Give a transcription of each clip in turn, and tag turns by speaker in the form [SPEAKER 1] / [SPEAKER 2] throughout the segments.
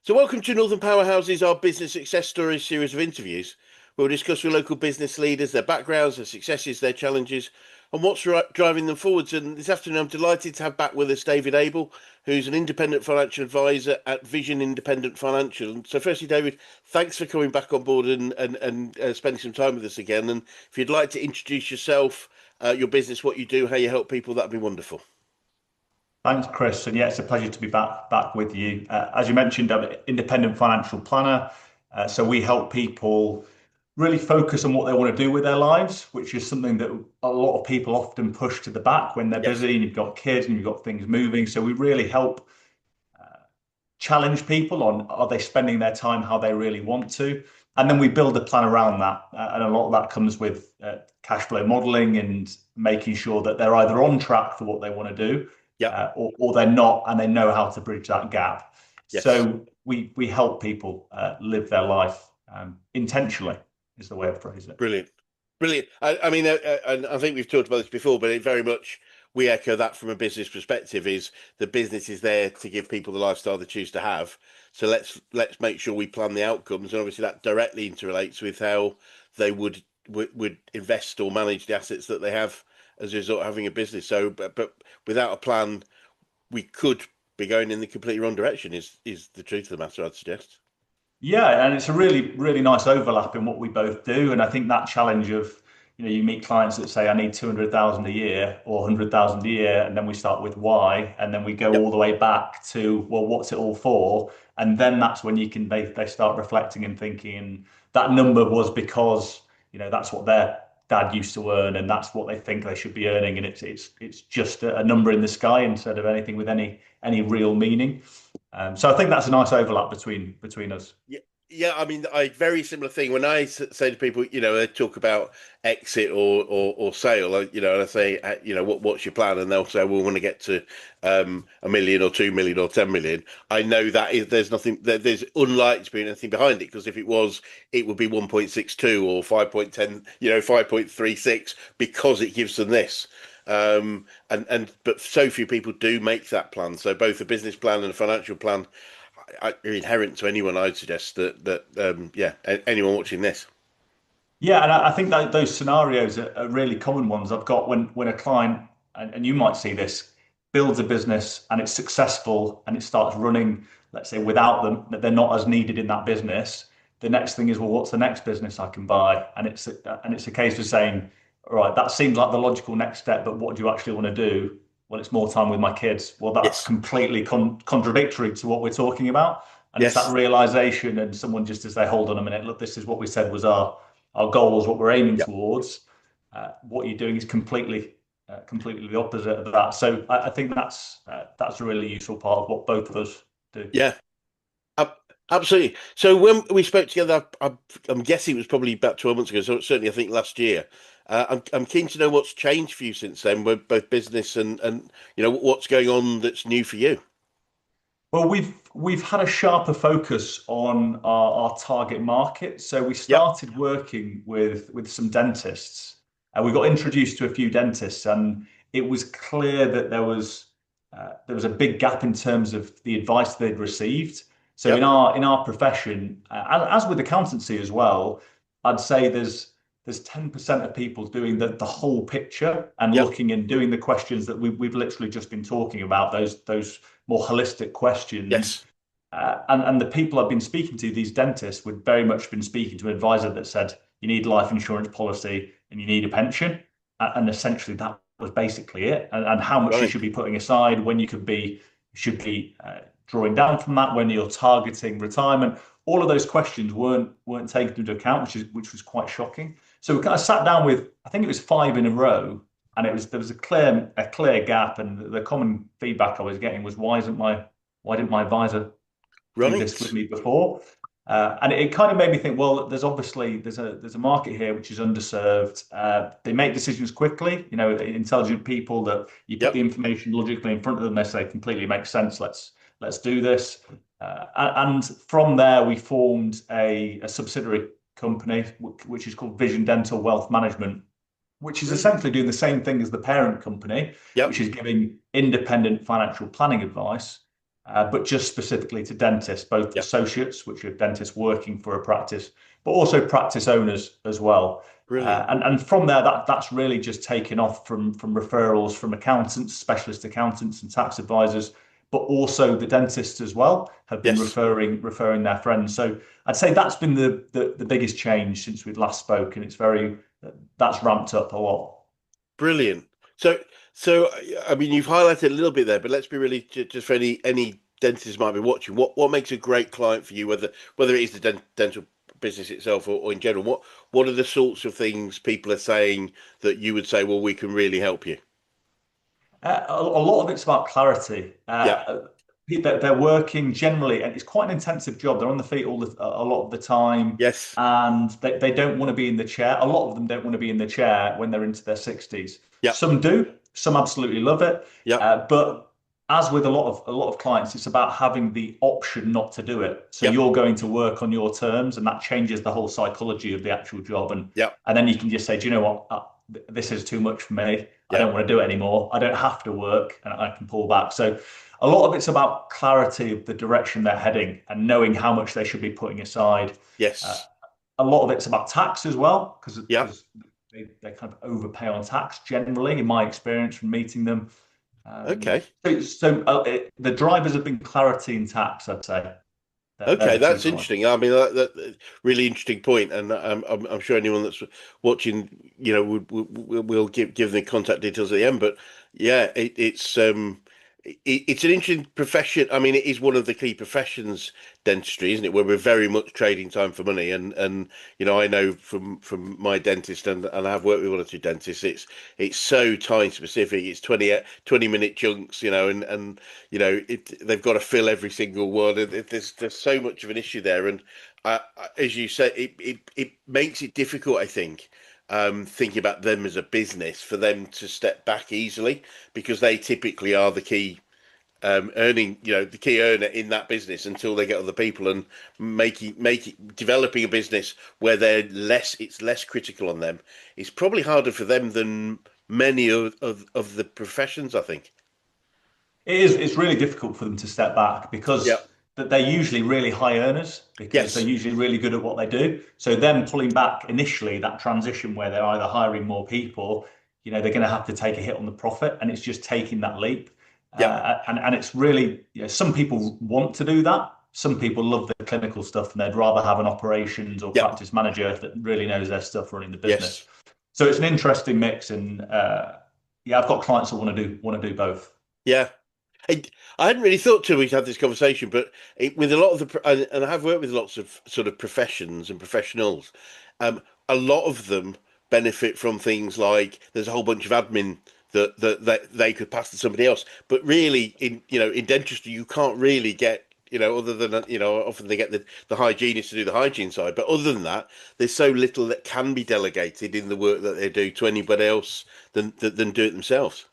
[SPEAKER 1] So, welcome to Northern Powerhouses, our business success stories series of interviews, where we discuss with local business leaders, their backgrounds, their successes, their challenges, and what's driving them forwards. And this afternoon, I'm delighted to have back with us David Abel, who's an independent financial advisor at Vision Independent Financial. So, firstly, David, thanks for coming back on board and spending some time with us again. And if you'd like to introduce yourself, your business, what you do, how you help people, that'd be wonderful.
[SPEAKER 2] Thanks, Chris. And yeah, it's a pleasure to be back with you. As you mentioned, I'm an independent financial planner. So we help people really focus on what they want to do with their lives, which is something that a lot of people often push to the back when they're
[SPEAKER 1] Yes.
[SPEAKER 2] busy and you've got kids and you've got things moving. So we really help challenge people on are they spending their time how they really want to. And then we build a plan around that. And a lot of that comes with cash flow modeling and making sure that they're either on track for what they want to do
[SPEAKER 1] Yeah.
[SPEAKER 2] or they're not and they know how to bridge that gap.
[SPEAKER 1] Yes.
[SPEAKER 2] So we help people live their life intentionally, is the way I phrase it.
[SPEAKER 1] Brilliant. Brilliant. I mean, and I think we've talked about this before, but it very much we echo that from a business perspective. Is the business is there to give people the lifestyle they choose to have. So let's make sure we plan the outcomes, and obviously that directly interrelates with how they would invest or manage the assets that they have as a result of having a business. So, but without a plan, we could be going in the completely wrong direction. Is the truth of the matter? I'd suggest.
[SPEAKER 2] Yeah, and it's a really nice overlap in what we both do. And I think that challenge of, you meet clients that say, I need 200,000 a year or 100,000 a year. And then we start with why, and then we go
[SPEAKER 1] Yep.
[SPEAKER 2] all the way back to, well, what's it all for? And then that's when they start reflecting and thinking, and that number was because, that's what their dad used to earn, and that's what they think they should be earning. And it's just a number in the sky instead of anything with any real meaning. So I think that's a nice overlap between us.
[SPEAKER 1] Yeah, yeah. I mean, I very similar thing. When I say to people, they talk about exit or sale, and I say, what's your plan? And they'll say, well, we want to get to 1 million or 2 million or 10 million. I know that there's nothing, there's unlikely to be anything behind it because if it was, it would be 1.62 or 5.10, 5.36 because it gives them this. But so few people do make that plan. So both a business plan and a financial plan inherent to anyone. I'd suggest that anyone watching this.
[SPEAKER 2] Yeah, and I think that those scenarios are really common ones. I've got when a client, and you might see this, builds a business and it's successful and it starts running, let's say without them, that they're not as needed in that business. The next thing is, well, what's the next business I can buy? And it's a case of saying, all right, that seems like the logical next step, but what do you actually want to do? Well, it's more time with my kids. Well, that's
[SPEAKER 1] Yes,
[SPEAKER 2] completely contradictory to what we're talking about. And it's that
[SPEAKER 1] yes,
[SPEAKER 2] realization, and someone just to say, hold on a minute, look, this is what we said was our goals, what we're aiming
[SPEAKER 1] yeah,
[SPEAKER 2] towards. What you're doing is completely the opposite of that. So I think that's a really useful part of what both of us do.
[SPEAKER 1] yeah. ab- Absolutely. So when we spoke together, I'm guessing it was probably about 12 months ago. So certainly, I think last year. I'm keen to know what's changed for you since then, with both business and what's going on that's new for you.
[SPEAKER 2] Well, we've had a sharper focus on our target market. So we
[SPEAKER 1] Yep.
[SPEAKER 2] started working with some dentists. We got introduced to a few dentists, and it was clear that there was a big gap in terms of the advice they'd received. So in
[SPEAKER 1] Yep.
[SPEAKER 2] our profession, as with accountancy as well, I'd say there's 10% of people doing the whole picture and
[SPEAKER 1] Yep.
[SPEAKER 2] looking and doing the questions that we've literally just been talking about, those more holistic questions.
[SPEAKER 1] Yes.
[SPEAKER 2] And the people I've been speaking to, these dentists, would very much been speaking to an advisor that said, you need life insurance policy and you need a pension. And essentially that was basically it. And how much you
[SPEAKER 1] Right.
[SPEAKER 2] should be putting aside, when you should be drawing down from that, when you're targeting retirement. All of those questions weren't taken into account, which was quite shocking. So we kind of sat down with, I think it was five in a row, and there was a clear gap. And the common feedback I was getting was, why didn't my advisor do this with
[SPEAKER 1] Right.
[SPEAKER 2] me before? And it kind of made me think, well, there's a market here which is underserved. They make decisions quickly, intelligent people that you put the
[SPEAKER 1] Yep.
[SPEAKER 2] information logically in front of them, they say completely makes sense. Let's do this. And from there, we formed a subsidiary company, which is called Vision Dental Wealth Management, which is
[SPEAKER 1] Brilliant.
[SPEAKER 2] essentially doing the same thing as the parent company,
[SPEAKER 1] Yep.
[SPEAKER 2] which is giving independent financial planning advice. but just specifically to dentists, both
[SPEAKER 1] Yeah.
[SPEAKER 2] associates, which are dentists working for a practice, but also practice owners as well.
[SPEAKER 1] Brilliant.
[SPEAKER 2] And from there, that's really just taken off from referrals from accountants, specialist accountants, and tax advisors, but also the dentists as well have been
[SPEAKER 1] Yes.
[SPEAKER 2] referring their friends. So I'd say that's been the biggest change since we'd last spoken. It's very that's ramped up a lot.
[SPEAKER 1] Brilliant. So, so I mean, you've highlighted a little bit there, but let's be really just for any dentists might be watching. What makes a great client for you, whether it is the dental business itself or in general? What are the sorts of things people are saying that you would say, well, we can really help you?
[SPEAKER 2] A lot of it's about clarity.
[SPEAKER 1] Yeah.
[SPEAKER 2] They're working generally, and it's quite an intensive job. They're on the feet a lot of the time,
[SPEAKER 1] Yes.
[SPEAKER 2] and they don't want to be in the chair. A lot of them don't want to be in the chair when they're into their 60s.
[SPEAKER 1] Yeah.
[SPEAKER 2] Some do, some absolutely love it.
[SPEAKER 1] Yeah.
[SPEAKER 2] But as with a lot of clients, it's about having the option not to do it. So
[SPEAKER 1] Yeah.
[SPEAKER 2] you're going to work on your terms, and that changes the whole psychology of the actual job.
[SPEAKER 1] Yeah.
[SPEAKER 2] And then you can just say, do you know what? This is too much for me. I
[SPEAKER 1] Yeah.
[SPEAKER 2] don't want to do it anymore. I don't have to work, and I can pull back. So a lot of it's about clarity of the direction they're heading and knowing how much they should be putting aside. Uh,
[SPEAKER 1] Yes.
[SPEAKER 2] a lot of it's about tax as well,
[SPEAKER 1] Yeah.
[SPEAKER 2] because they kind of overpay on tax generally, in my experience from meeting them.
[SPEAKER 1] Okay.
[SPEAKER 2] The drivers have been clarity and tax, I'd say. They're
[SPEAKER 1] Okay,
[SPEAKER 2] the two
[SPEAKER 1] that's
[SPEAKER 2] drivers.
[SPEAKER 1] interesting. I mean, really interesting point, and I'm sure anyone that's watching, will give the contact details at the end. But yeah, it's an interesting profession. I mean, it is one of the key professions, dentistry, isn't it? Where we're very much trading time for money, and I know from my dentist, and I have worked with one or two dentists. It's so time specific. It's 20-minute chunks, and they've got to fill every single one, and there's so much of an issue there. And as you said, it makes it difficult, I think, thinking about them as a business for them to step back easily because they typically are the key the key earner in that business until they get other people and developing a business where it's less critical on them. It's probably harder for them than many of the professions, I think.
[SPEAKER 2] It's really difficult for them to step back
[SPEAKER 1] Yeah.
[SPEAKER 2] because they're usually really high earners because they're
[SPEAKER 1] Yes.
[SPEAKER 2] usually really good at what they do. So them pulling back initially, that transition where they're either hiring more people, they're going to have to take a hit on the profit, and it's just taking that leap.
[SPEAKER 1] Yeah.
[SPEAKER 2] And it's really, some people want to do that. Some people love the clinical stuff, and they'd rather have an operations or
[SPEAKER 1] Yeah.
[SPEAKER 2] practice manager that really knows their stuff running the business.
[SPEAKER 1] Yes.
[SPEAKER 2] So it's an interesting mix, and yeah, I've got clients that want to do both.
[SPEAKER 1] Yeah. I, I hadn't really thought till we had this conversation, but with a lot of and I have worked with lots of sort of professions and professionals, a lot of them benefit from things like there's a whole bunch of admin that they could pass to somebody else. But really, in dentistry, you can't really get, other than, often they get the hygienist to do the hygiene side. But other than that, there's so little that can be delegated in the work that they do to anybody else than do it themselves.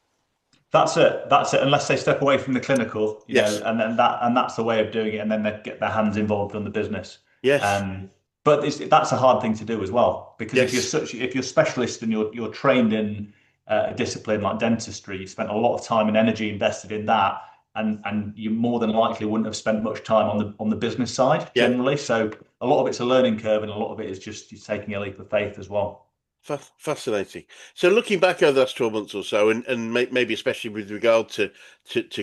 [SPEAKER 2] That's it. That's it. Unless they step away from the clinical,
[SPEAKER 1] Yes.
[SPEAKER 2] and that's the way of doing it, and then they get their hands involved on the business.
[SPEAKER 1] Yes.
[SPEAKER 2] But that's a hard thing to do as well, because
[SPEAKER 1] Yes.
[SPEAKER 2] if you're specialist and you're trained in a discipline like dentistry, you spent a lot of time and energy invested in that, and you more than likely wouldn't have spent much time on the business side
[SPEAKER 1] Yeah.
[SPEAKER 2] generally. So a lot of it's a learning curve, and a lot of it is just you taking a leap of faith as well.
[SPEAKER 1] Fascinating. So, looking back over the last 12 months or so, and maybe especially with regard to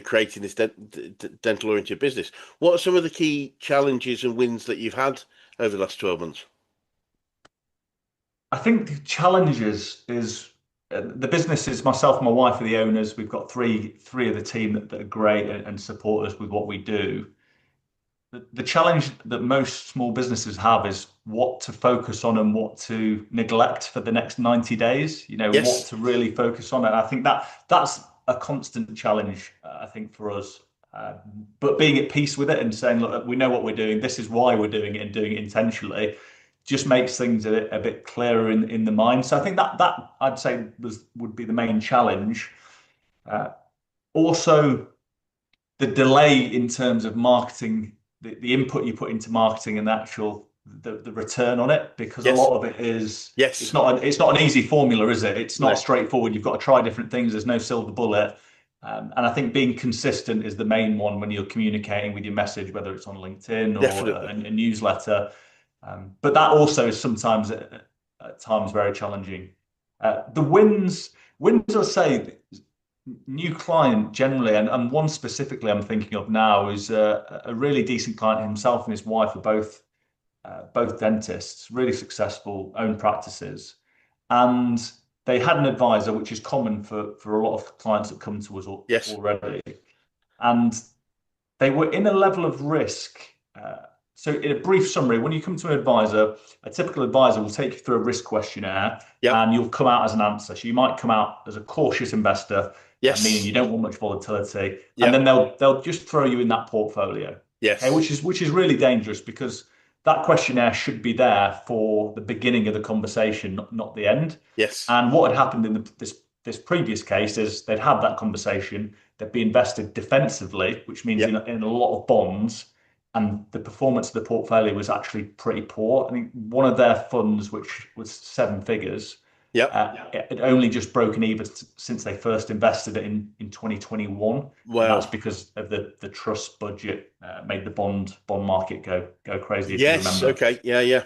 [SPEAKER 1] creating this dental oriented business, what are some of the key challenges and wins that you've had over the last 12 months?
[SPEAKER 2] I think the challenges is the business is myself and my wife are the owners. We've got three of the team that are great and support us with what we do. The challenge that most small businesses have is what to focus on and what to neglect for the next 90 days, what
[SPEAKER 1] Yes.
[SPEAKER 2] to really focus on. And I think that's a constant challenge, I think, for us. Uh, but being at peace with it and saying, look, we know what we're doing. This is why we're doing it and doing it intentionally just makes things a bit clearer in the mind. So I think that I'd say would be the main challenge. Uh, Also, the delay in terms of marketing, the input you put into marketing and the return on it, because a
[SPEAKER 1] Yes.
[SPEAKER 2] lot of it is
[SPEAKER 1] Yes.
[SPEAKER 2] it's not an easy formula, is it? It's not
[SPEAKER 1] No.
[SPEAKER 2] straightforward. You've got to try different things. There's no silver bullet. And I think being consistent is the main one when you're communicating with your message, whether it's on LinkedIn or
[SPEAKER 1] Definitely.
[SPEAKER 2] a newsletter. But that also is sometimes at times very challenging. The wins, I say, new client generally, and one specifically I'm thinking of now is a really decent client. Himself and his wife are both dentists, really successful, own practices, and they had an advisor, which is common for a lot of clients that come to us
[SPEAKER 1] Yes.
[SPEAKER 2] already, and they were in a level of risk. So, in a brief summary, when you come to an advisor, a typical advisor will take you through a risk questionnaire
[SPEAKER 1] Yep.
[SPEAKER 2] and you'll come out as an answer. So, you might come out as a cautious investor, meaning you
[SPEAKER 1] Yes.
[SPEAKER 2] don't want much volatility, and then
[SPEAKER 1] Yep.
[SPEAKER 2] they'll just throw you in that portfolio. Okay,
[SPEAKER 1] Yes.
[SPEAKER 2] which is really dangerous because that questionnaire should be there for the beginning of the conversation, not the end.
[SPEAKER 1] Yes.
[SPEAKER 2] And what had happened in this previous case is they'd had that conversation, they'd be invested defensively, which means
[SPEAKER 1] Yep.
[SPEAKER 2] in a lot of bonds, and the performance of the portfolio was actually pretty poor. I think one of their funds, which was seven figures,
[SPEAKER 1] Yep.
[SPEAKER 2] it had only just broken even since they first invested it in 2021, and that's
[SPEAKER 1] Wow.
[SPEAKER 2] because of the trust budget made the bond market go crazy, if you
[SPEAKER 1] Yes.
[SPEAKER 2] remember.
[SPEAKER 1] Okay. Yeah. Yeah.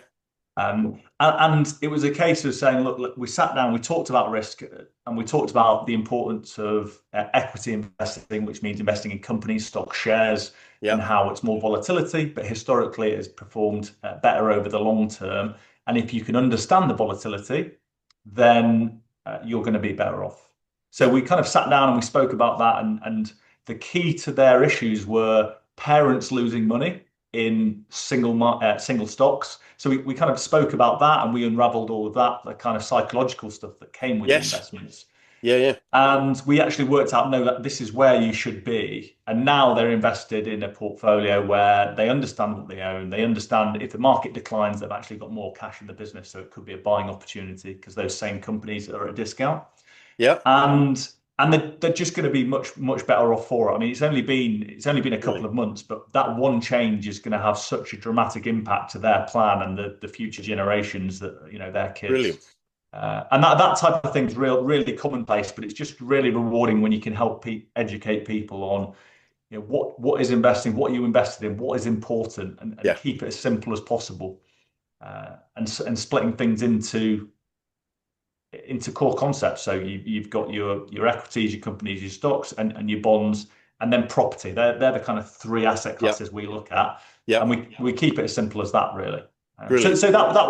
[SPEAKER 2] And it was a case of saying, look, we sat down, we talked about risk, and we talked about the importance of equity investing, which means investing in companies, stock shares, and
[SPEAKER 1] Yep.
[SPEAKER 2] how it's more volatility, but historically it has performed better over the long term. And if you can understand the volatility, then you're going to be better off. So we kind of sat down and we spoke about that, and the key to their issues were parents losing money in single stocks. So we kind of spoke about that and we unraveled all of that, the kind of psychological stuff that came with the
[SPEAKER 1] Yes.
[SPEAKER 2] investments.
[SPEAKER 1] Yeah. Yeah.
[SPEAKER 2] And we actually worked out, no, that this is where you should be. And now they're invested in a portfolio where they understand what they own. They understand if the market declines, they've actually got more cash in the business. So it could be a buying opportunity because those same companies are at a discount.
[SPEAKER 1] Yeah.
[SPEAKER 2] And they're just going to be much better off for it. I mean, it's only been a couple
[SPEAKER 1] Brilliant.
[SPEAKER 2] of months, but that one change is going to have such a dramatic impact to their plan and the future generations that their kids.
[SPEAKER 1] Brilliant.
[SPEAKER 2] And that type of thing is really commonplace, but it's just really rewarding when you can help educate people on what is investing, what are you invested in, what is important, and
[SPEAKER 1] Yeah.
[SPEAKER 2] keep it as simple as possible. And splitting things into core concepts. So you've got your equities, your companies, your stocks, and your bonds, and then property. They're the kind of three asset
[SPEAKER 1] Yeah.
[SPEAKER 2] classes we look at,
[SPEAKER 1] Yeah.
[SPEAKER 2] and we keep it as simple as that, really. So
[SPEAKER 1] Brilliant.
[SPEAKER 2] so that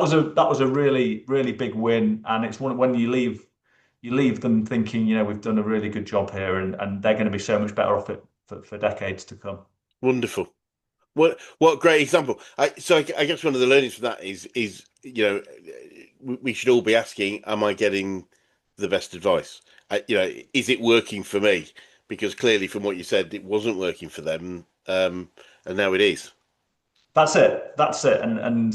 [SPEAKER 2] was a really big win, and it's one when you leave them thinking, we've done a really good job here, and they're going to be so much better off it for decades to come.
[SPEAKER 1] Wonderful. What a great example. I guess one of the learnings from that is we should all be asking, am I getting the best advice? Is it working for me? Because clearly, from what you said, it wasn't working for them, and now it is.
[SPEAKER 2] That's it. That's it. And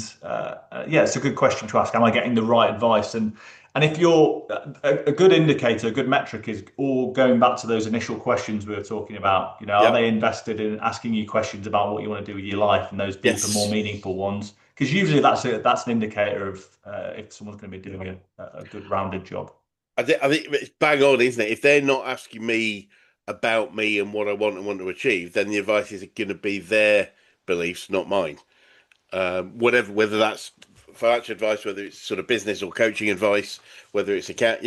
[SPEAKER 2] yeah, it's a good question to ask. Am I getting the right advice? And if you're a good indicator, a good metric is all going back to those initial questions we were talking about. Are
[SPEAKER 1] Yeah.
[SPEAKER 2] they invested in asking you questions about what you want to do with your life and those deeper, more
[SPEAKER 1] Yes.
[SPEAKER 2] meaningful ones? Because usually that's an indicator of if someone's going to be doing a good rounded job.
[SPEAKER 1] I think it's bang on, isn't it? If they're not asking me about me and what I want and want to achieve, then the advice is going to be their beliefs, not mine. Whether that's financial advice, whether it's sort of business or coaching advice, whether it's account,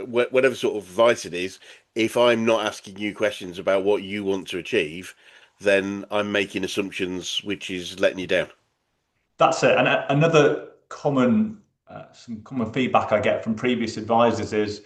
[SPEAKER 1] whatever sort of advice it is. If I'm not asking you questions about what you want to achieve, then I'm making assumptions, which is letting you down.
[SPEAKER 2] That's it. And another some common feedback I get from previous advisors is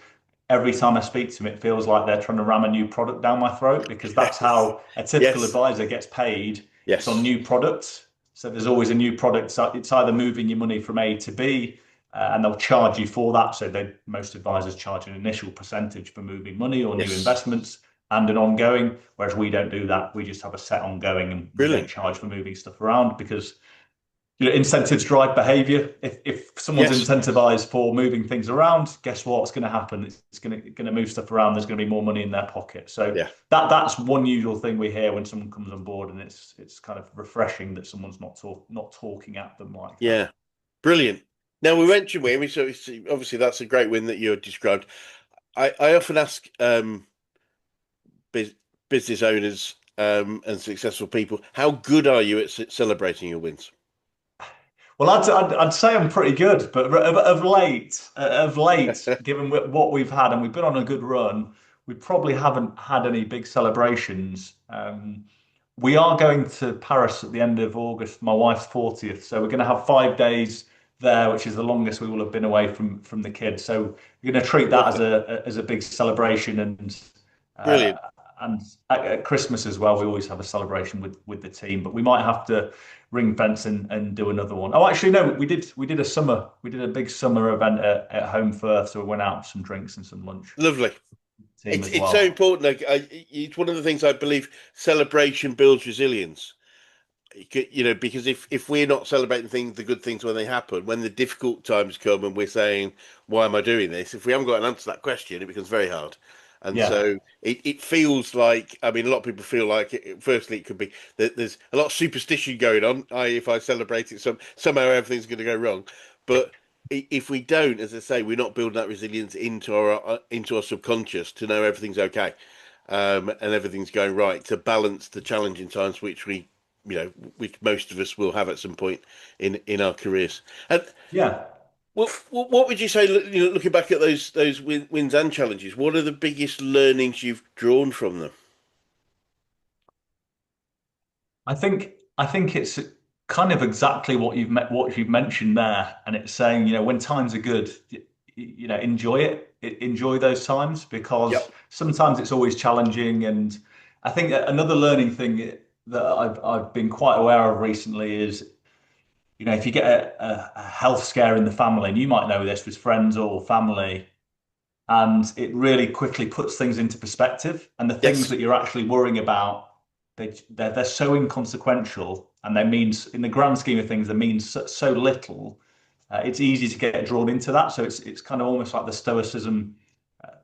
[SPEAKER 2] every time I speak to them, it feels like they're trying to ram a new product down my throat because that's
[SPEAKER 1] Yes,
[SPEAKER 2] how a typical
[SPEAKER 1] yes,
[SPEAKER 2] advisor gets paid. It's on
[SPEAKER 1] yes,
[SPEAKER 2] new products. So there's always a new product. So it's either moving your money from A to B, and they'll charge you for that. So most advisors charge an initial percentage for moving money or new
[SPEAKER 1] yes.
[SPEAKER 2] investments and an ongoing, whereas we don't do that. We just have a set ongoing and we don't
[SPEAKER 1] Brilliant.
[SPEAKER 2] charge for moving stuff around because incentives drive behavior. If someone's
[SPEAKER 1] Yes,
[SPEAKER 2] incentivized for moving things around, guess what's going to happen? It's going to move stuff around. There's going to be more money in their pocket. So
[SPEAKER 1] yeah,
[SPEAKER 2] that's one usual thing we hear when someone comes on board, and it's kind of refreshing that someone's not talking at them like that.
[SPEAKER 1] yeah. Brilliant. Now we mentioned Wayne, so obviously that's a great win that you described. I often ask bus business owners and successful people, how good are you at celebrating your wins?
[SPEAKER 2] Well, I'd say I'm pretty good, but of late, given what we've had, and we've been on a good run, we probably haven't had any big celebrations. We are going to Paris at the end of August, my wife's 40th, so we're going to have 5 days there, which is the longest we will have been away from the kids. So we're going to treat that
[SPEAKER 1] Love
[SPEAKER 2] as
[SPEAKER 1] that.
[SPEAKER 2] a big celebration, uh,
[SPEAKER 1] Brilliant.
[SPEAKER 2] and at Christmas as well, we always have a celebration with the team. But we might have to ring fence and do another one. Oh, actually, no, we did a big summer event at Home Firth, so we went out for some drinks and some lunch.
[SPEAKER 1] Lovely.
[SPEAKER 2] Team as
[SPEAKER 1] It's so
[SPEAKER 2] well.
[SPEAKER 1] important. Like, it's one of the things I believe celebration builds resilience. Because if we're not celebrating the good things when they happen, when the difficult times come and we're saying, why am I doing this? If we haven't got an answer to that question, it becomes very hard. And
[SPEAKER 2] Yeah,
[SPEAKER 1] so it feels like, I mean, a lot of people feel like, firstly, it could be that there's a lot of superstition going on. If I celebrate it, somehow everything's going to go wrong. But if we don't, as I say, we're not building that resilience into our subconscious to know everything's okay, and everything's going right, to balance the challenging times which most of us will have at some point in our careers. And
[SPEAKER 2] yeah.
[SPEAKER 1] what would you say, looking back at those wins and challenges, what are the biggest learnings you've drawn from them?
[SPEAKER 2] I think it's kind of exactly what you've mentioned there, and it's saying, when times are good, enjoy it. Enjoy those times, because
[SPEAKER 1] Yep.
[SPEAKER 2] sometimes it's always challenging. And I think another learning thing that I've been quite aware of recently is, if you get a health scare in the family, and you might know this with friends or family, and it really quickly puts things into perspective. And the things
[SPEAKER 1] Yes.
[SPEAKER 2] that you're actually worrying about, they're so inconsequential, and they mean, in the grand scheme of things, they mean so little. It's easy to get drawn into that. So it's kind of almost like the stoicism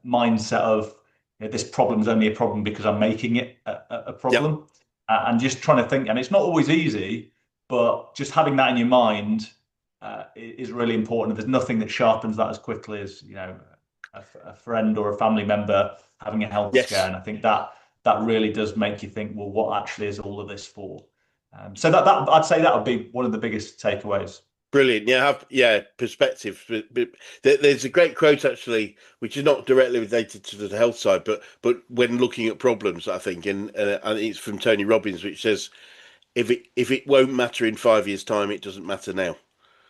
[SPEAKER 2] mindset of, this problem is only a problem because I'm making it a
[SPEAKER 1] Yep.
[SPEAKER 2] problem, and just trying to think. And it's not always easy, but just having that in your mind is really important. There's nothing that sharpens that as quickly as, a friend or a family member having a health scare.
[SPEAKER 1] Yes.
[SPEAKER 2] And I think that really does make you think, well, what actually is all of this for? So that I'd say that would be one of the biggest takeaways.
[SPEAKER 1] Brilliant. Yeah, perspective. But there's a great quote actually, which is not directly related to the health side, but when looking at problems, I think, and it's from Tony Robbins, which says, if it won't matter in 5 years' time, it doesn't matter now.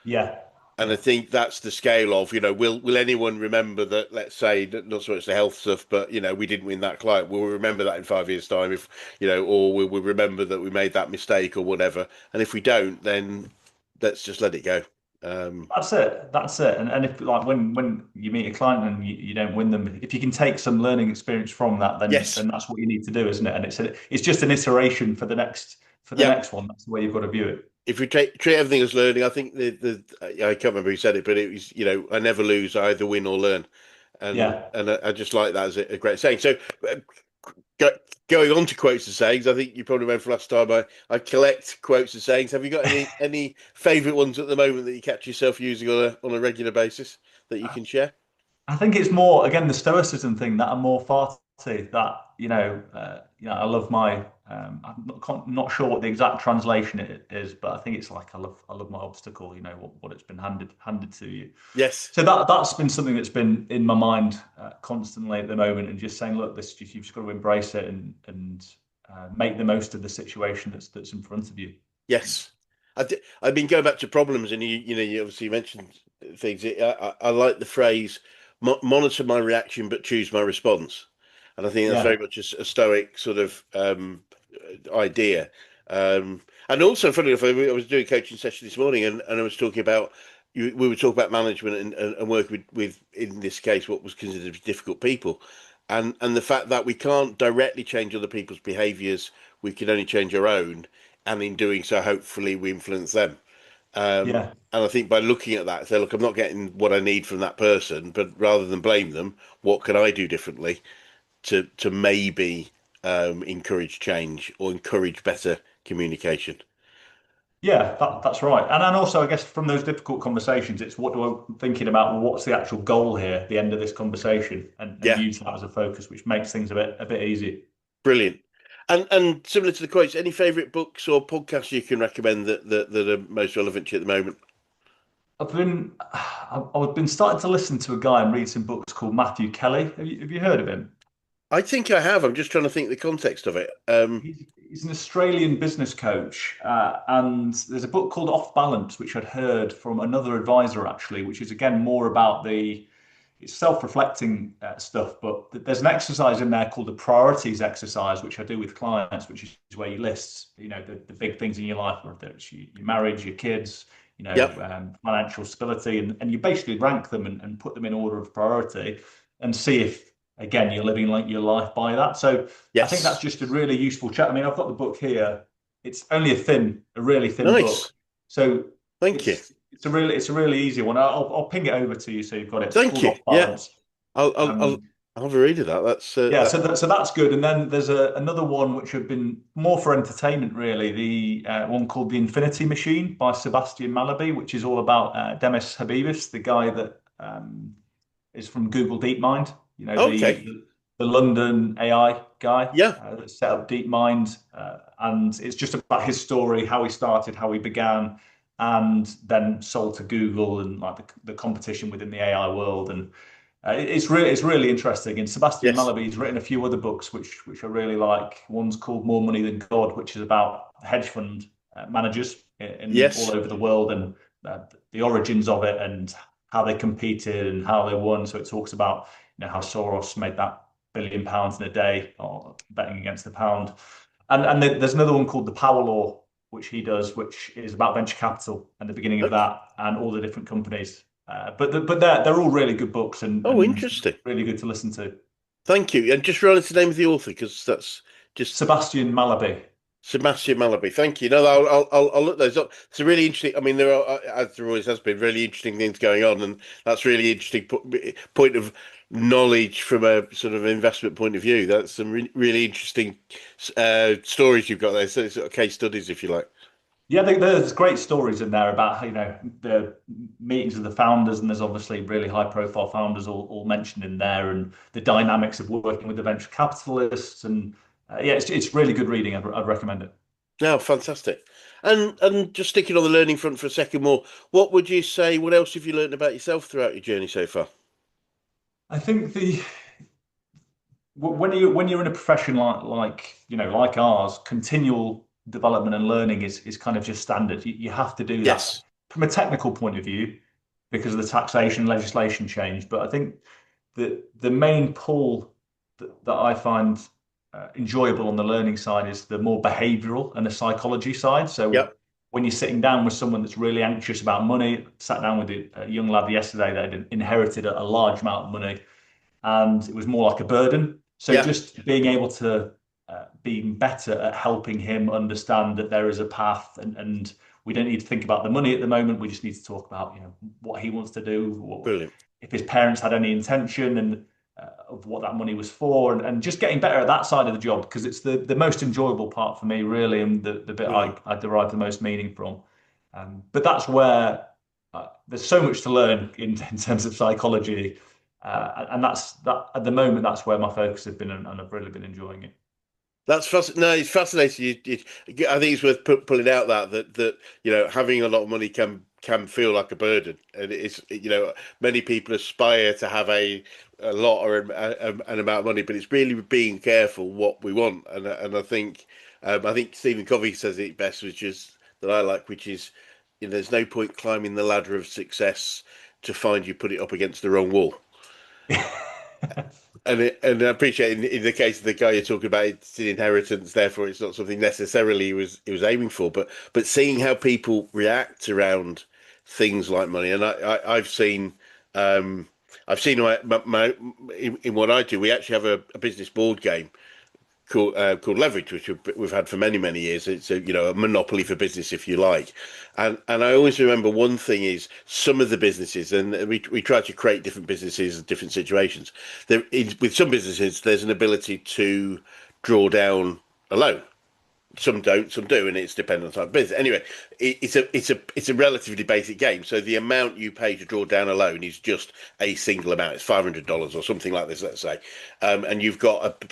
[SPEAKER 2] Yeah,
[SPEAKER 1] And I
[SPEAKER 2] yeah,
[SPEAKER 1] think that's the scale of, will anyone remember that, let's say, not so much the health stuff, but, we didn't win that client. Will we remember that in 5 years' time, if, or will we remember that we made that mistake or whatever? And if we don't, then let's just let it go. Um,
[SPEAKER 2] that's it. That's it. And if, like, when you meet a client and you don't win them, if you can take some learning experience from that, then
[SPEAKER 1] yes.
[SPEAKER 2] then that's what you need to do, isn't it? And it's just an iteration for the
[SPEAKER 1] Yeah.
[SPEAKER 2] next one. That's the way you've got to view it.
[SPEAKER 1] If we treat everything as learning, I think I can't remember who said it, but it was, I never lose, I either win or learn. And
[SPEAKER 2] Yeah,
[SPEAKER 1] and I just like that as a great saying. So, uh, go, going on to quotes and sayings, I think you probably remember last time I collect quotes and sayings. Have you got any favourite ones at the moment that you catch yourself using on a regular basis that you can share?
[SPEAKER 2] I think it's more, again, the stoicism thing, that amor fati, that, I love my, I'm not sure what the exact translation it is, but I think it's like, I love my obstacle, what it's been handed to you.
[SPEAKER 1] Yes,
[SPEAKER 2] So that's been something that's been in my mind constantly at the moment, and just saying, look, this, you've just got to embrace it, and make the most of the situation that's in front of you.
[SPEAKER 1] yes. I've been going back to problems, and you obviously mentioned things. I like the phrase monitor my reaction, but choose my response. And I think that's very
[SPEAKER 2] Yeah,
[SPEAKER 1] much a stoic sort of idea. And also, funny enough, I was doing a coaching session this morning, and I was talking about we were talking about management and work with in this case what was considered difficult people, and the fact that we can't directly change other people's behaviours, we can only change our own, and in doing so, hopefully, we influence them.
[SPEAKER 2] yeah.
[SPEAKER 1] And I think by looking at that, say, look, I'm not getting what I need from that person, but rather than blame them, what can I do differently to maybe encourage change or encourage better communication?
[SPEAKER 2] Yeah, that's right. And also, I guess, from those difficult conversations, it's what do I thinking about, well, what's the actual goal here at the end of this conversation, and
[SPEAKER 1] Yeah,
[SPEAKER 2] use that as a focus, which makes things a bit easy.
[SPEAKER 1] Brilliant. And similar to the quotes, any favourite books or podcasts you can recommend that are most relevant to you at the moment?
[SPEAKER 2] I've been starting to listen to a guy and read some books called Matthew Kelly. Have you heard of him?
[SPEAKER 1] I think I have. I'm just trying to think the context of it.
[SPEAKER 2] He's an Australian business coach, and there's a book called Off Balance, which I'd heard from another advisor actually, which is again more about the it's self-reflecting stuff. But there's an exercise in there called the priorities exercise, which I do with clients, which is where you list, the big things in your life, whether it's your marriage, your kids,
[SPEAKER 1] Yep.
[SPEAKER 2] financial stability, and you basically rank them and put them in order of priority, and see if again you're living like your life by that. So I think that's
[SPEAKER 1] Yes.
[SPEAKER 2] just a really useful chat. I mean, I've got the book here. It's only a really thin book.
[SPEAKER 1] Nice.
[SPEAKER 2] So
[SPEAKER 1] Thank you.
[SPEAKER 2] it's a really easy one. I'll ping it over to you so you've got it. It's
[SPEAKER 1] Thank
[SPEAKER 2] called
[SPEAKER 1] you.
[SPEAKER 2] Off
[SPEAKER 1] Yeah.
[SPEAKER 2] Balance.
[SPEAKER 1] I'll
[SPEAKER 2] Um,
[SPEAKER 1] have a read of that. That's
[SPEAKER 2] yeah,
[SPEAKER 1] that.
[SPEAKER 2] so that's good. And then there's another one which have been more for entertainment, really. The one called The Infinity Machine by Sebastian Mallaby, which is all about Demis Habibis, the guy that is from Google DeepMind. You know,
[SPEAKER 1] Okay.
[SPEAKER 2] the London AI guy
[SPEAKER 1] Yeah.
[SPEAKER 2] that set up DeepMind, and it's just about his story, how he started, how he began, and then sold to Google, and like the competition within the AI world. And it's really interesting. And Sebastian
[SPEAKER 1] Yes.
[SPEAKER 2] Mallaby's written a few other books which I really like. One's called More Money Than God, which is about hedge fund managers in all
[SPEAKER 1] Yes.
[SPEAKER 2] over the world, and the origins of it, and how they competed and how they won. So it talks about how Soros made that £1 billion in a day or betting against the pound. And there's another one called the Power Law, which he does, which is about venture capital and the beginning of
[SPEAKER 1] Okay.
[SPEAKER 2] that and all the different companies. But they're all really good books
[SPEAKER 1] Oh,
[SPEAKER 2] and
[SPEAKER 1] interesting.
[SPEAKER 2] really good to listen to.
[SPEAKER 1] Thank you. And just run into the name of the author because that's just
[SPEAKER 2] Sebastian Mallaby.
[SPEAKER 1] Sebastian Mallaby. Thank you. No, I'll look those up. It's a really interesting. I mean, there are, as there always has been, really interesting things going on, and that's really interesting point of knowledge from a sort of investment point of view. That's some really interesting stories you've got there. So sort of case studies, if you like.
[SPEAKER 2] Yeah, there's great stories in there about the meetings of the founders, and there's obviously really high profile founders all mentioned in there, and the dynamics of working with the venture capitalists, and yeah, it's really good reading. I'd recommend it.
[SPEAKER 1] No, fantastic. And just sticking on the learning front for a second more, what would you say? What else have you learned about yourself throughout your journey so far?
[SPEAKER 2] I think the when you're in a profession like ours, continual development and learning is kind of just standard. You have to do that
[SPEAKER 1] Yes.
[SPEAKER 2] from a technical point of view because of the taxation legislation change. But I think the main pull that I find enjoyable on the learning side is the more behavioral and the psychology side. So
[SPEAKER 1] Yep.
[SPEAKER 2] when you're sitting down with someone that's really anxious about money, sat down with a young lad yesterday that had inherited a large amount of money and it was more like a burden. So
[SPEAKER 1] Yep.
[SPEAKER 2] just being able to being better at helping him understand that there is a path, and we don't need to think about the money at the moment. We just need to talk about what he wants to do,
[SPEAKER 1] Brilliant.
[SPEAKER 2] if his parents had any intention, and of what that money was for, and just getting better at that side of the job because it's the most enjoyable part for me really, and the bit
[SPEAKER 1] Brilliant.
[SPEAKER 2] I derive the most meaning from. But that's where there's so much to learn in terms of psychology, and that's that at the moment. That's where my focus has been, and I've really been enjoying it.
[SPEAKER 1] That's no, it's fascinating. I think it's worth pulling out that having a lot of money can feel like a burden, and it's many people aspire to have a lot or an amount of money, but it's really being careful what we want, and I think Stephen Covey says it best, which is that I like, which is there's no point climbing the ladder of success to find you put it up against the wrong wall. And I appreciate in the case of the guy you're talking about, it's an inheritance, therefore it's not something necessarily he was aiming for. But seeing how people react around things like money, and um, I've seen in what I do, we actually have a business board game called Leverage, which we've had for many many years. It's a monopoly for business, if you like. And I always remember one thing is some of the businesses, and we try to create different businesses in different situations. With some businesses, there's an ability to draw down a loan some don't, some do, and it's dependent on the type of business. Anyway, it's a relatively basic game. So the amount you pay to draw down a loan is just a single amount. It's $500 or something like this, let's say, and you've got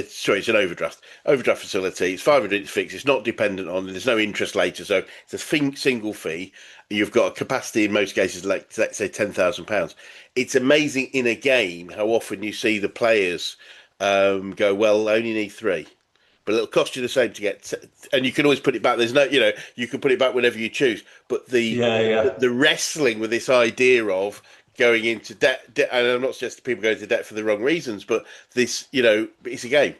[SPEAKER 1] sorry, it's an overdraft facility. It's 500. It's fixed. It's not dependent on. There's no interest later, so it's a single fee. You've got a capacity in most cases, like let's say £10,000. It's amazing in a game how often you see the players go, well, I only need three, but it'll cost you the same to get, and you can always put it back. There's no, you can put it back whenever you choose. But the
[SPEAKER 2] Yeah, yeah,
[SPEAKER 1] the wrestling with this idea of going into debt, and I'm not suggesting people go into debt for the wrong reasons, but this, it's a game.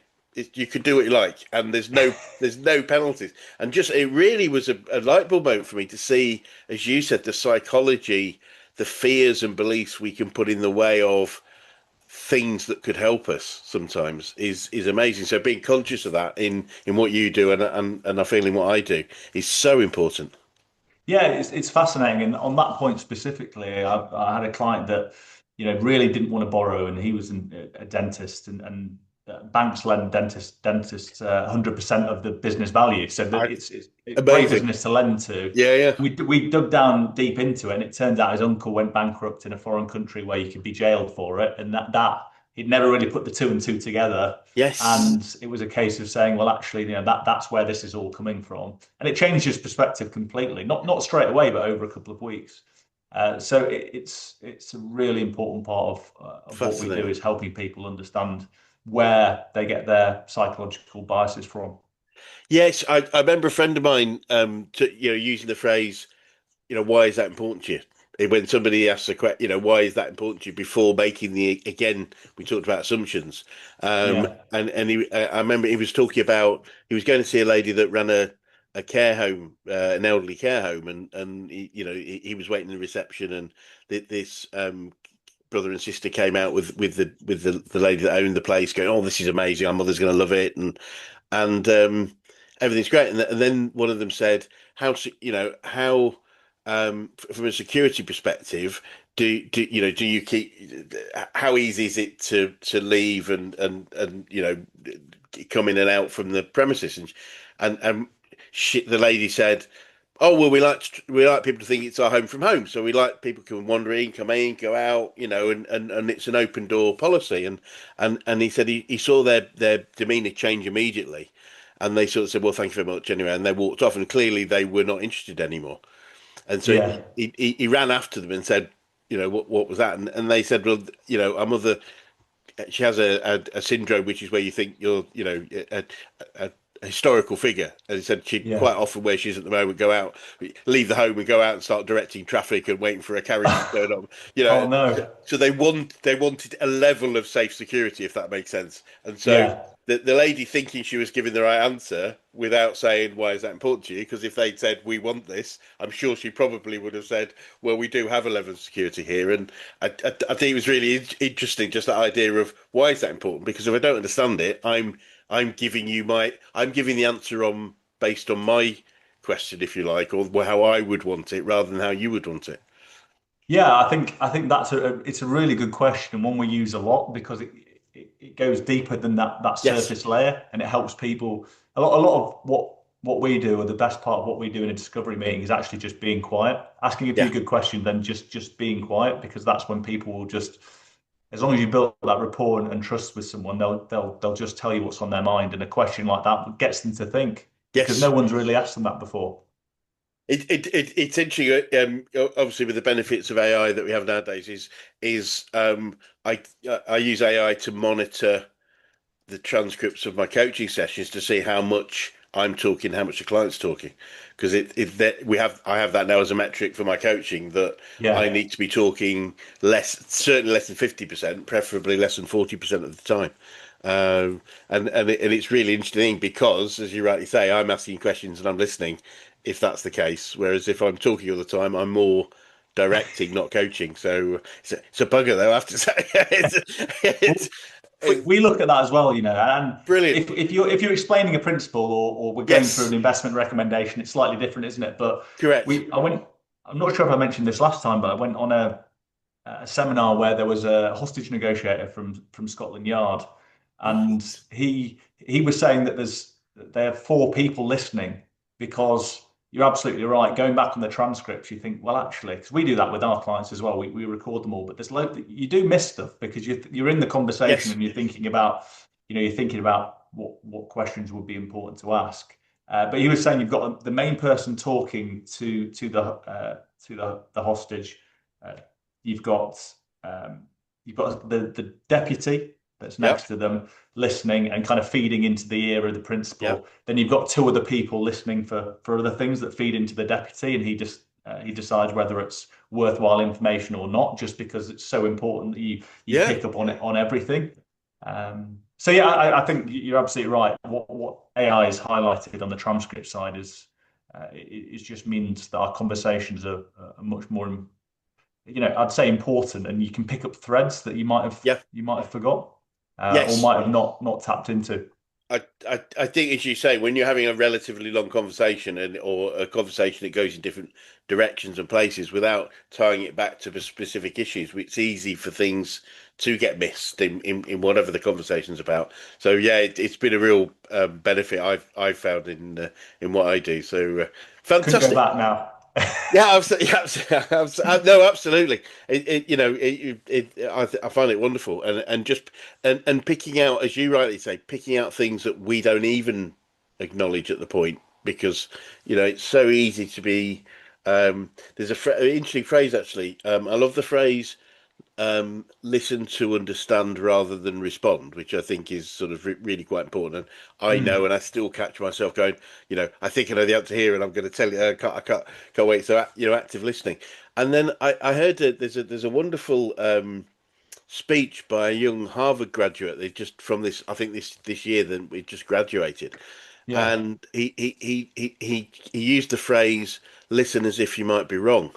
[SPEAKER 1] You can do what you like, and there's no penalties. And just it really was a light bulb moment for me to see, as you said, the psychology, the fears and beliefs we can put in the way of things that could help us sometimes is amazing. So being conscious of that in what you do and I feel in what I do is so important.
[SPEAKER 2] yeah. It's fascinating, and on that point specifically, I had a client that really didn't want to borrow, and he was a dentist, and banks lend dentists 100% of the business value, so that
[SPEAKER 1] I,
[SPEAKER 2] it's great
[SPEAKER 1] Amazing.
[SPEAKER 2] business to lend to.
[SPEAKER 1] Yeah, yeah.
[SPEAKER 2] We dug down deep into it, and it turns out his uncle went bankrupt in a foreign country where you could be jailed for it, and that he'd never really put the two and two together.
[SPEAKER 1] Yes.
[SPEAKER 2] And it was a case of saying, well, actually, that's where this is all coming from, and it changed his perspective completely. Not straight away, but over a couple of weeks. So it's a really important part of what we do
[SPEAKER 1] Fascinating.
[SPEAKER 2] is helping people understand where they get their psychological biases from.
[SPEAKER 1] Yes, I remember a friend of mine using the phrase, why is that important to you? When somebody asks a question, why is that important to you before making again, we talked about assumptions.
[SPEAKER 2] Yeah,
[SPEAKER 1] I remember he was talking about, he was going to see a lady that ran a care home, an elderly care home, and he was waiting in the reception, and this brother and sister came out with the lady that owned the place, going, "Oh, this is amazing! Our mother's going to love it," and everything's great. And then one of them said, how from a security perspective, do you keep, how easy is it to leave and come in and out from the premises?" And the lady said, "Oh, well, we like people to think it's our home from home, so we like people can wander in, go out, and it's an open door policy." And he said he saw their demeanour change immediately, and they sort of said, "Well, thank you very much anyway," and they walked off, and clearly they were not interested anymore. And so
[SPEAKER 2] yeah,
[SPEAKER 1] he ran after them and said, what was that?" And they said, "Well, our mother, she has a syndrome, which is where you think you're, a, a historical figure." And he said she'd
[SPEAKER 2] yeah.
[SPEAKER 1] quite often, where she's at the moment, go out, leave the home and go out and start directing traffic and waiting for a carriage to turn up.
[SPEAKER 2] Oh no.
[SPEAKER 1] So they wanted a level of safe security, if that makes sense. And so
[SPEAKER 2] Yeah.
[SPEAKER 1] the lady, thinking she was giving the right answer without saying, "Why is that important to you?" Because if they'd said, "We want this," I'm sure she probably would have said, "Well, we do have a level of security here." And I think it was really interesting, just that idea of why is that important? Because if I don't understand it, I'm giving the answer on based on my question, if you like, or how I would want it rather than how you would want it.
[SPEAKER 2] Yeah, I think that's it's a really good question and one we use a lot because it goes deeper than that
[SPEAKER 1] Yes.
[SPEAKER 2] surface layer, and it helps people. A lot of what we do, or the best part of what we do in a discovery meeting, is actually just being quiet, asking a few
[SPEAKER 1] Yeah.
[SPEAKER 2] good questions, then just being quiet, because that's when people will just, as long as you build that rapport and trust with someone, they'll just tell you what's on their mind, and a question like that gets them to think because no
[SPEAKER 1] Yes.
[SPEAKER 2] one's really asked them that before.
[SPEAKER 1] It's interesting. Obviously, with the benefits of AI that we have nowadays, I I use AI to monitor the transcripts of my coaching sessions to see how much I'm talking, how much the client's talking, because it that I have that now as a metric for my coaching, that I
[SPEAKER 2] Yeah,
[SPEAKER 1] need to be talking less, certainly less than 50%, preferably less than 40% of the time. And it's really interesting because, as you rightly say, I'm asking questions and I'm listening, if that's the case. Whereas if I'm talking all the time, I'm more directing, not coaching. So it's a bugger, though, I have to say. It's,
[SPEAKER 2] well, we,
[SPEAKER 1] it's
[SPEAKER 2] we look at that as well, and
[SPEAKER 1] brilliant.
[SPEAKER 2] if you're explaining a principle, or we're going through an
[SPEAKER 1] Yes,
[SPEAKER 2] investment recommendation, it's slightly different, isn't it? But
[SPEAKER 1] correct.
[SPEAKER 2] we I went. I'm not sure if I mentioned this last time, but I went on a seminar where there was a hostage negotiator from Scotland Yard, and
[SPEAKER 1] Right.
[SPEAKER 2] he was saying that they have four people listening because you're absolutely right. Going back on the transcripts, you think, well, actually, because we do that with our clients as well. We record them all, but there's you do miss stuff because you're in the conversation
[SPEAKER 1] Yes.
[SPEAKER 2] and you're thinking about what questions would be important to ask. But you were saying you've got the main person talking to the hostage. Uh, you've got um, you've got the deputy that's
[SPEAKER 1] Yep.
[SPEAKER 2] next to them listening and kind of feeding into the ear of the
[SPEAKER 1] Yep.
[SPEAKER 2] principal. Then you've got two other people listening for other things that feed into the deputy, and he decides whether it's worthwhile information or not, just because it's so important that you
[SPEAKER 1] Yeah.
[SPEAKER 2] pick up on it on everything. So yeah, I think you're absolutely right. What AI is highlighted on the transcript side it just means that our conversations are much more, I'd say important, and you can pick up threads that
[SPEAKER 1] Yeah.
[SPEAKER 2] you might have forgot or
[SPEAKER 1] Yes.
[SPEAKER 2] might have not tapped into.
[SPEAKER 1] I think, as you say, when you're having a relatively long conversation or a conversation that goes in different directions and places without tying it back to the specific issues, it's easy for things to get missed in whatever the conversation's about. So yeah, it's been a real benefit I've found in what I do. So
[SPEAKER 2] Couldn't go
[SPEAKER 1] fantastic.
[SPEAKER 2] back now.
[SPEAKER 1] Yeah, absolutely, no, absolutely. I find it wonderful, and just and picking out, as you rightly say, picking out things that we don't even acknowledge at the point, because it's so easy to be. There's an interesting phrase actually. I love the phrase listen to understand rather than respond, which I think is sort of really quite important. And I know,
[SPEAKER 2] Mm,
[SPEAKER 1] and I still catch myself going, I think I know the answer here, and I'm going to tell you, can't wait. So, active listening. And then I heard that there's a wonderful speech by a young Harvard graduate. They just from this, I think this year, then we just graduated,
[SPEAKER 2] yeah.
[SPEAKER 1] and he used the phrase "listen as if you might be wrong."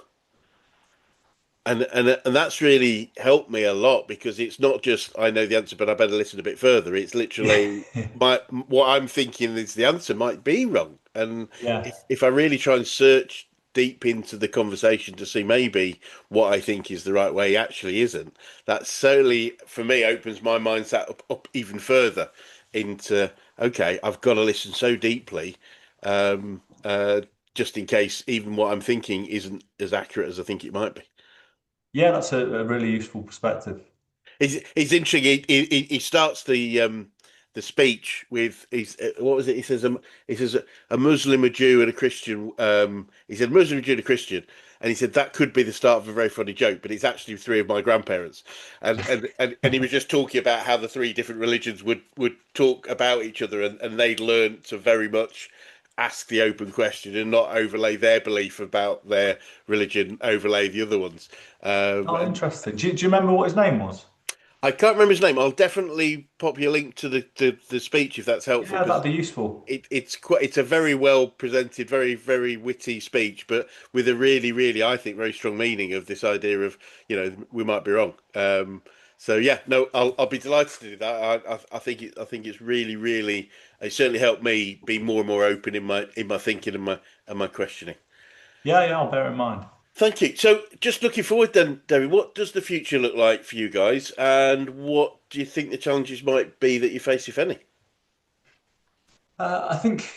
[SPEAKER 1] And that's really helped me a lot, because it's not just I know the answer, but I better listen a bit further. It's
[SPEAKER 2] Yeah.
[SPEAKER 1] literally my what I'm thinking is the answer might be wrong. And
[SPEAKER 2] Yeah.
[SPEAKER 1] if I really try and search deep into the conversation to see maybe what I think is the right way actually isn't, that solely for me opens my mindset up even further into, okay, I've got to listen so deeply, um, uh, just in case even what I'm thinking isn't as accurate as I think it might be.
[SPEAKER 2] Yeah, that's a really useful perspective.
[SPEAKER 1] He's interesting. He starts the speech with what was it? He says a Muslim, a Jew, and a Christian. He said Muslim, Jew, and a Christian, and he said that could be the start of a very funny joke, but it's actually three of my grandparents, and he was just talking about how the three different religions would talk about each other, and they'd learned to very much ask the open question and not overlay their belief about their religion, overlay the other ones.
[SPEAKER 2] Oh,
[SPEAKER 1] And
[SPEAKER 2] interesting. Do you remember what his name was?
[SPEAKER 1] I can't remember his name. I'll definitely pop you a link to the speech if that's helpful,
[SPEAKER 2] Yeah,
[SPEAKER 1] because
[SPEAKER 2] that'd be useful.
[SPEAKER 1] it's a very well presented, very very witty speech, but with a really really I think very strong meaning of this idea of we might be wrong. So yeah, no, I'll be delighted to do that. I think it's really really it certainly helped me be more and more open in my thinking and my questioning.
[SPEAKER 2] Yeah, yeah, I'll bear in mind.
[SPEAKER 1] Thank you. So, just looking forward then, David, what does the future look like for you guys, and what do you think the challenges might be that you face, if any?
[SPEAKER 2] Uh, I think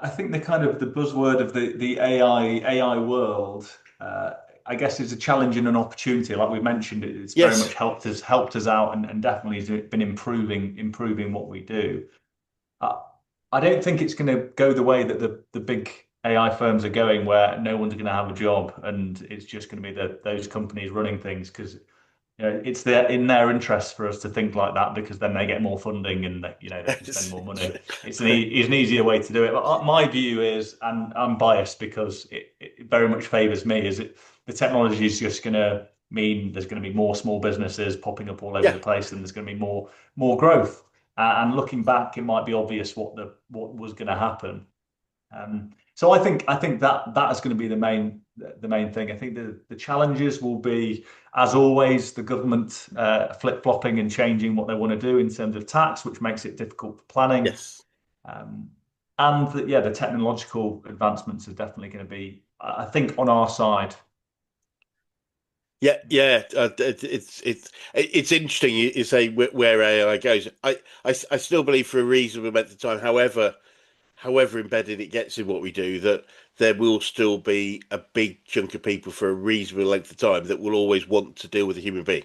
[SPEAKER 2] I think the kind of the buzzword of the AI world, I guess, is a challenge and an opportunity. Like we mentioned, it's very
[SPEAKER 1] Yes.
[SPEAKER 2] much helped us out, and definitely has been improving what we do. I, I don't think it's going to go the way that the big AI firms are going, where no one's going to have a job and it's just going to be those companies running things because it's in their interest for us to think like that because then they get more funding and they can spend more money. It's an easier way to do it. But my view is, and I'm biased because it very much favors me, is it the technology is just going to mean there's going to be more small businesses popping up all over
[SPEAKER 1] Yeah.
[SPEAKER 2] the place and there's going to be more growth. And looking back, it might be obvious what was going to happen. So I think that is going to be the main thing. I think the challenges will be, as always, the government flip-flopping and changing what they want to do in terms of tax, which makes it difficult for planning.
[SPEAKER 1] Yes.
[SPEAKER 2] Um, and the technological advancements are definitely going to be, I think, on our side.
[SPEAKER 1] Yeah. Yeah. It's interesting. You say where AI goes. I still believe for a reasonable amount of time. However, however embedded it gets in what we do, that there will still be a big chunk of people for a reasonable length of time that will always want to deal with a human being,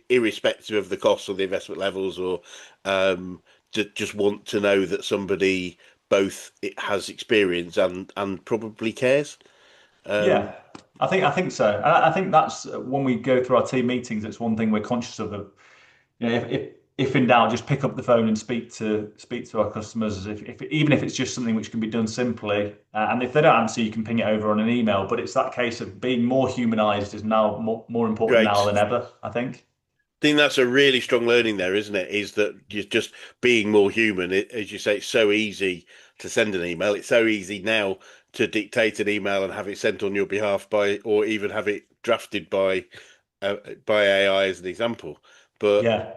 [SPEAKER 1] irrespective of the costs or the investment levels, or um, just want to know that somebody both it has experience and probably cares. Um,
[SPEAKER 2] Yeah, I think so. I think that's when we go through our team meetings, it's one thing we're conscious of. If in doubt, just pick up the phone and speak to our customers. If even if it's just something which can be done simply, and if they don't answer, you can ping it over on an email. But it's that case of being more humanized is now more important now
[SPEAKER 1] great.
[SPEAKER 2] than ever, I think.
[SPEAKER 1] Think that's a really strong learning there, isn't it? Is that you're just being more human. As you say, it's so easy to send an email. It's so easy now to dictate an email and have it sent on your behalf by, or even have it drafted by AI as an example. But
[SPEAKER 2] Yeah.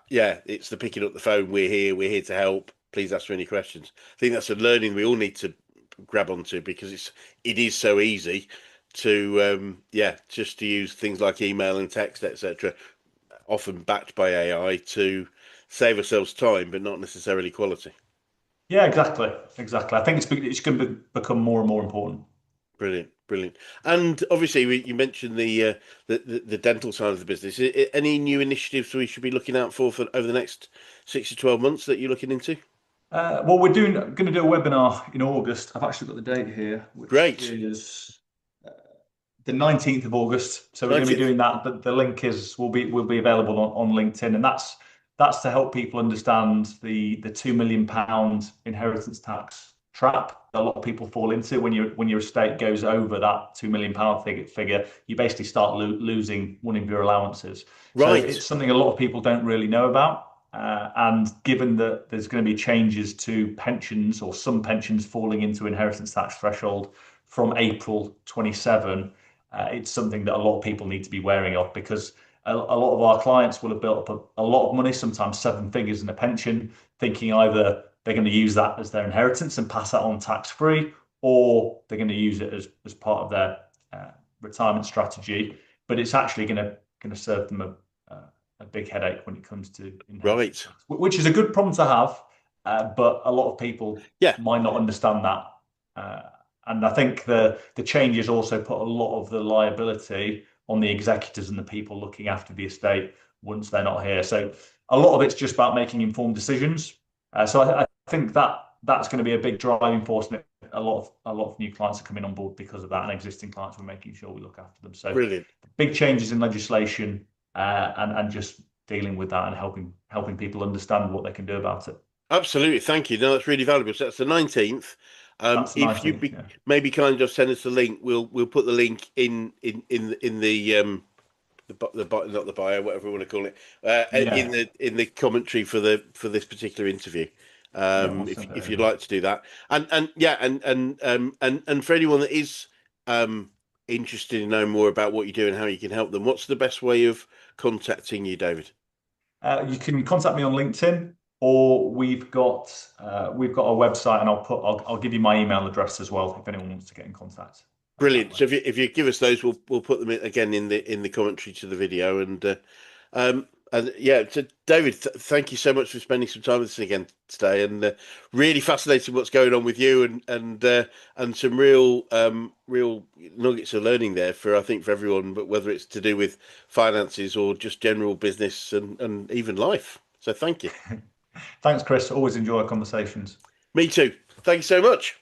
[SPEAKER 1] yeah, it's the picking up the phone. We're here to help. Please ask me any questions. I think that's a learning we all need to grab onto because it is so easy to yeah, just to use things like email and text, etc., often backed by AI to save ourselves time, but not necessarily quality.
[SPEAKER 2] Yeah, exactly. Exactly. I think it's going to become more and more important.
[SPEAKER 1] Brilliant, brilliant. And obviously, you mentioned the dental side of the business. Any new initiatives we should be looking out for over the next 6 to 12 months that you're looking into?
[SPEAKER 2] Well, we're going to do a webinar in August. I've actually got the date here, which
[SPEAKER 1] Great.
[SPEAKER 2] is the 19th of August. So we're going to be
[SPEAKER 1] 19th.
[SPEAKER 2] doing that. The link is will be available on LinkedIn, and that's to help people understand the £2 million inheritance tax trap that a lot of people fall into when your estate goes over that £2 million figure. You basically start losing one of your allowances. So
[SPEAKER 1] Right.
[SPEAKER 2] it's something a lot of people don't really know about. And given that there's going to be changes to pensions or some pensions falling into inheritance tax threshold from April 27, it's something that a lot of people need to be wary of because a lot of our clients will have built up a lot of money, sometimes seven figures in a pension, thinking either they're going to use that as their inheritance and pass that on tax free, or they're going to use it as part of their retirement strategy. But it's actually going to serve them a big headache when it comes to inheritance
[SPEAKER 1] Right.
[SPEAKER 2] tax, which is a good problem to have, but a lot of people
[SPEAKER 1] Yeah.
[SPEAKER 2] might not understand that. Uh, and I think the changes also put a lot of the liability on the executors and the people looking after the estate once they're not here. So a lot of it's just about making informed decisions. So I think that's going to be a big driving force. And a lot of new clients are coming on board because of that, and existing clients we're making sure we look after them. So
[SPEAKER 1] Brilliant.
[SPEAKER 2] big changes in legislation and just dealing with that and helping people understand what they can do about it.
[SPEAKER 1] Absolutely. Thank you. No, that's really valuable. So that's the 19th.
[SPEAKER 2] That's the
[SPEAKER 1] If you
[SPEAKER 2] 19th.
[SPEAKER 1] be
[SPEAKER 2] Yeah.
[SPEAKER 1] maybe kind of send us the link, we'll put the link in not the bio, whatever we want to call it,
[SPEAKER 2] Yeah.
[SPEAKER 1] in the commentary for this particular interview.
[SPEAKER 2] Yeah. We'll
[SPEAKER 1] If
[SPEAKER 2] send it
[SPEAKER 1] if you'd
[SPEAKER 2] over.
[SPEAKER 1] like to do that, and yeah, and for anyone that is um interested in knowing more about what you do and how you can help them, what's the best way of contacting you, David?
[SPEAKER 2] You can contact me on LinkedIn, or we've got a website, and I'll give you my email address as well if anyone wants to get in contact that
[SPEAKER 1] Brilliant.
[SPEAKER 2] way.
[SPEAKER 1] So if you give us those, we'll put them in, again in the commentary to the video, and yeah. So David, thank you so much for spending some time with us again today, and really fascinating what's going on with you, and some real nuggets of learning there for I think for everyone, but whether it's to do with finances or just general business and even life. So thank you.
[SPEAKER 2] Thanks, Chris. Always enjoy our conversations.
[SPEAKER 1] Me too. Thank you so much.